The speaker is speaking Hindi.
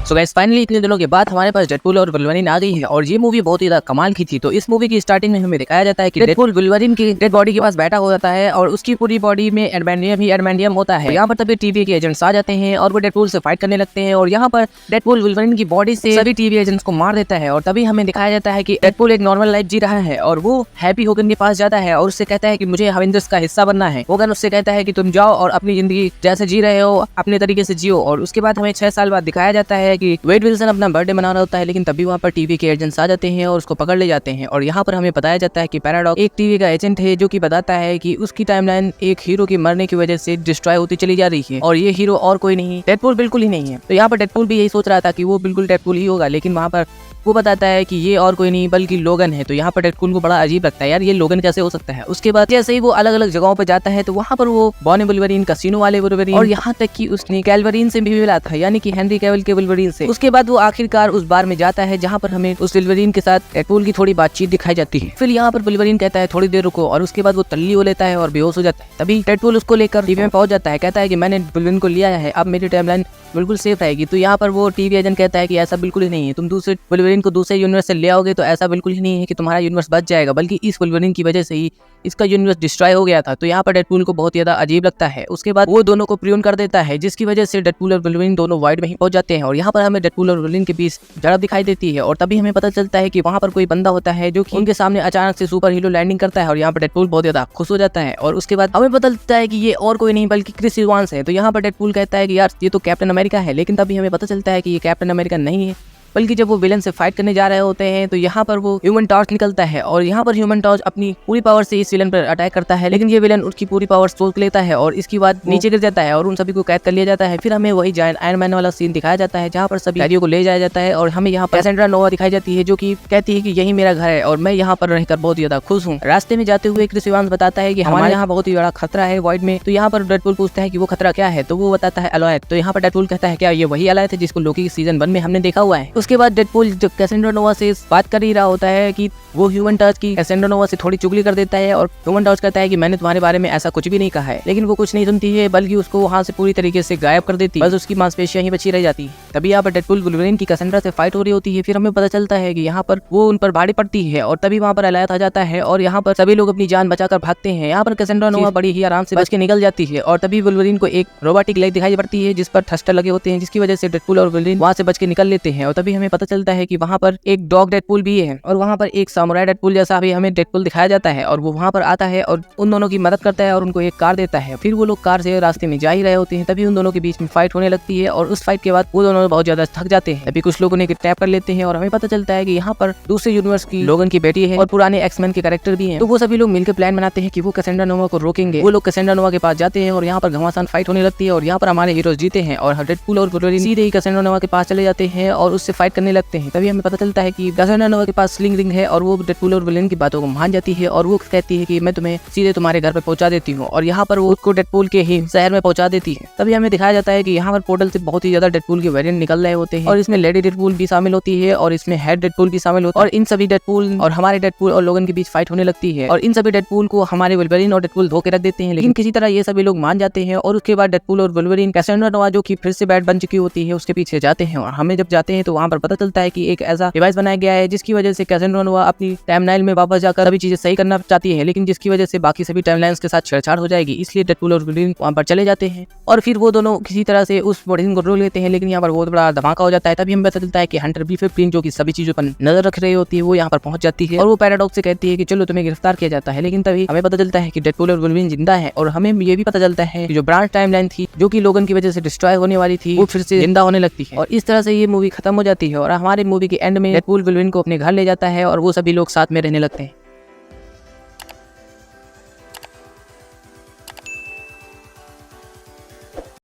सो गाइस फाइनली इतने दिनों के बाद हमारे पास डेडपूल और वुल्वरीन आ गई है और ये मूवी बहुत ही ज्यादा कमाल की थी। तो इस मूवी की स्टार्टिंग में हमें दिखाया जाता है कि डेडपूल वुल्वरीन की डेड बॉडी के पास बैठा हो जाता है और उसकी पूरी बॉडी में एडमेंडियम ही एडमेंडियम होता है। यहाँ पर तभी टीवी के एजेंट्स आ जाते हैं और वो डेडपूल से फाइट करने लगते हैं और यहाँ पर डेडपूल वुल्वरीन की बॉडी से सभी टीवी एजेंट्स को मार देता है। और तभी हमें दिखाया जाता है कि डेडपूल एक नॉर्मल लाइफ जी रहा है और वो हैप्पी होगन के पास जाता है और उससे कहता है कि मुझे अवेंजर्स का हिस्सा बनना है। होगन उससे कहता है कि तुम जाओ और अपनी जिंदगी जैसे जी रहे हो अपने तरीके से जियो। और उसके बाद हमें 6 साल बाद दिखाया जाता है कि वेड विल्सन अपना बर्थडे मना रहा होता है, लेकिन तभी वहाँ पर टीवी के एजेंट्स आ जाते हैं और उसको पकड़ ले जाते हैं। और यहाँ पर हमें बताया जाता है कि पैराडॉक्स एक टीवी का एजेंट है जो कि बताता है कि उसकी टाइमलाइन एक हीरो की मरने की वजह से डिस्ट्रॉय होती चली जा रही है और ये हीरो और कोई नहीं, डेडपूल बिल्कुल ही नहीं है। तो यहाँ पर डेडपूल भी यही सोच रहा था कि वो बिल्कुल डेडपूल ही होगा, लेकिन वहाँ पर वो बताता है कि ये और कोई नहीं बल्कि लोगन है। तो यहाँ पर डेडपूल को बड़ा अजीब लगता है, यार ये लोगन कैसे हो सकता है। उसके बाद जैसे ही वो अलग अलग जगहों पर जाता है तो वहाँ पर वो बॉनी वुल्वरीन, कसिनो वाले वुल्वरीन और यहाँ तक कि उसने कैल्वरीन से भी मिला था, यानी कि हेनरी कैविल के वुल्वरीन से। उसके बाद वो आखिरकार उस बार में जाता है जहाँ पर हमें उस वुल्वरीन के साथ डेडपूल की थोड़ी बातचीत दिखाई जाती है। फिर यहाँ पर वुल्वरीन कहता है थोड़ी देर रुको और उसके बाद वो तल्ली हो लेता है और बेहोश हो जाता है। तभी डेडपूल उसको लेकर टीवी में पहुंच जाता है, कहता है कि मैंने वुल्वरीन को लिया है, अब मेरी टाइमलाइन बिल्कुल सेफ रहेगी। तो यहाँ पर वो टीवी एजेंट कहता है कि ऐसा बिल्कुल ही नहीं है, तुम दूसरे वुल्वरीन को दूसरे यूनिवर्स से ले आओगे तो ऐसा बिल्कुल ही नहीं है कि तुम्हारा यूनिवर्स बच जाएगा, बल्कि इस वुल्वरीन की वजह से ही इसका यूनिवर्स डिस्ट्रॉय हो गया था। तो यहाँ पर डेडपूल को बहुत ज्यादा अजीब लगता है। उसके बाद वो दोनों को प्रियोन कर देता है, जिसकी वजह से डेडपूल और वुल्वरीन दोनों वाइड में ही पहुंच जाते हैं। और यहाँ पर हमें डेडपूल और वुल्वरीन के बीच झड़प दिखाई देती है और तभी हमें पता चलता है कि वहाँ पर कोई बंदा होता है जो कि उनके सामने अचानक से सुपर हीरो लैंडिंग करता है और यहाँ पर डेडपूल बहुत ज्यादा खुश हो जाता है। और उसके बाद हमें पता चलता है कि ये और कोई नहीं बल्कि क्रिस इवांस है। तो यहाँ पर डेडपूल कहता है कि यार ये तो कैप्टन अमेरिका है, लेकिन तभी हमें पता चलता है कि ये कैप्टन अमेरिका नहीं है, बल्कि जब वो विलन से फाइट करने जा रहे होते हैं तो यहाँ पर वो ह्यूमन टॉर्च निकलता है और यहाँ पर ह्यूमन टॉर्च अपनी पूरी पावर से इस विलन पर अटैक करता है, लेकिन ये विलन उसकी पूरी पावर सोच लेता है और इसके बाद नीचे गिर जाता है और उन सभी को कैद कर लिया जाता है। फिर हमें वही जायंट आयरन मैन वाला सीन दिखाया जाता है जहाँ पर सभी कैदियों को ले जाया जाता है और हमें यहाँ पर कैसेंड्रा नोवा दिखाई जाती है जो कि कहती है कि यही मेरा घर है और मैं यहाँ पर रहकर बहुत ज्यादा खुश हूँ। रास्ते में जाते हुए क्रिस इवांस बताता है कि हमारे यहाँ बहुत ही बड़ा खतरा है वॉइड में। तो यहाँ पर डेडपूल पूछता है कि वो खतरा क्या है, तो वो बताता है अलायत। तो यहाँ पर डेडपूल कहता है क्या ये वही अलायत है जिसको लोकी सीजन 1 में हमने देखा हुआ है। उसके बाद डेडपूल कैसेंड्रा नोवा से बात कर ही रहा होता है कि वो ह्यूमन टॉर्च की कैसेंड्रा नोवा से थोड़ी चुगली कर देता है और ह्यूमन टॉर्च कहता है कि मैंने तुम्हारे बारे में ऐसा कुछ भी नहीं कहा है, लेकिन वो कुछ नहीं सुनती है बल्कि उसको वहां से पूरी तरीके से गायब कर देती है, बस उसकी मांसपेशियां ही बची रह जाती है। तभी यहाँ पर डेडपूल वुल्वरीन की कैसेंड्रा से फाइट हो रही होती है। फिर हमें पता चलता है कि यहाँ पर वो उन पर भारी पड़ती है और तभी वहाँ पर अलायत आ जाता है और यहाँ पर सभी लोग अपनी जान बचाकर भागते हैं। यहाँ पर कैसेंड्रा नोवा बड़ी ही आराम से बच के निकल जाती है और तभी वुल्वरीन को एक रोबोटिक लेग दिखाई पड़ती है जिस पर थ्रस्टर लगे होते हैं, जिसकी वजह से डेडपूल और वुल्वरीन वहाँ से बच के निकल लेते हैं। और तभी हमें पता चलता है कि वहाँ पर एक डॉग डेडपूल भी है और वहाँ पर एक सामुराई डेडपूल जैसा भी हमें डेडपूल दिखाया जाता है और वो वहाँ पर आता है और उन दोनों की मदद करता है और उनको एक कार देता है। फिर वो लोग कार से रास्ते में जा ही रहे होते हैं, तभी उन दोनों के बीच में फाइट होने लगती है और उस फाइट के बाद वो दोनों बहुत ज्यादा थक जाते हैं। तभी कुछ लोगों ने किडनैप कर लेते हैं और हमें पता चलता है कि यहाँ पर दूसरे यूनिवर्स की लोगन की बेटी है और पुराने एक्समैन के कैरेक्टर भी हैं। तो वो सभी लोग मिलकर प्लान बनाते हैं कि वो कैसेंड्रा नोवा को रोकेंगे। वो लोग कैसेंड्रा नोवा के पास जाते हैं और यहाँ पर घमासान फाइट होने लगती है और यहाँ पर हमारे हीरोज जीते हैं और डेडपूल और वुल्वरीन सीधे ही कैसेंड्रा नोवा के पास चले जाते हैं और उससे फाइट करने लगते हैं। तभी हमें पता चलता है कि कैसेंड्रा नोवा के पास स्लिंग रिंग है और वो डेडपूल और वुल्वरीन की बातों को मान जाती है और वो कहती है कि मैं तुम्हें सीधे तुम्हारे घर पे पहुंचा देती हूँ और यहाँ पर वो उसको डेडपूल के ही शहर में पहुंचा देती है। तभी हमें दिखाया जाता है कि यहाँ पर पोर्टल से बहुत ही ज्यादा डेडपूल के वेरिएंट निकल रहे होते हैं और इसमें लेडी डेडपूल भी शामिल होती है और इसमें हेड डेडपूल भी शामिल होता है और इन सभी डेडपूल और हमारे डेडपूल और लोगन के बीच फाइट होने लगती है और इन सभी डेडपूल को हमारे वुल्वरीन और डेडपूल धो के रख देते हैं, लेकिन किसी तरह ये सभी लोग मान जाते हैं और उसके बाद डेडपूल और वुल्वरीन कैसेंड्रा नोवा जो कि फिर से बैट बन चुकी होती है उसके पीछे जाते हैं। और हमें जब जाते हैं तो वहाँ पर पता चलता है कि एक ऐसा डिवाइस बनाया गया है जिसकी वजह से कैसेंड्रा नोवा अपनी टाइमलाइन में वापस जाकर सभी चीजें सही करना चाहती है, लेकिन जिसकी वजह से बाकी सभी टाइमलाइंस के साथ छेड़छाड़ हो जाएगी। इसलिए डेडपूल और वुल्वरीन वहाँ पर चले जाते हैं और फिर वो दोनों किसी तरह से उस मशीन को रोक लेते हैं, लेकिन यहाँ पर बहुत बड़ा धमाका हो जाता है। तभी हमें पता चलता है कि हंटर B-15 जो कि सभी चीजों पर नजर रख रही होती है वो यहाँ पर पहुंच जाती है और वो पैराडॉक्स से कहती है कि चलो तुम्हें गिरफ्तार किया जाता है। लेकिन तभी हमें पता चलता है कि डेडपूल और वुल्वरीन जिंदा है और हमें ये भी पता चलता है कि जो ब्रांच टाइमलाइन थी जो कि लोगन की वजह से डिस्ट्रॉय होने वाली थी वो फिर से जिंदा होने लगती है और इस तरह से ये मूवी खत्म हो जाती है और हमारे मूवी के एंड में डेडपूल वुल्वरीन को अपने घर ले जाता है और वो सभी लोग साथ में रहने लगते हैं।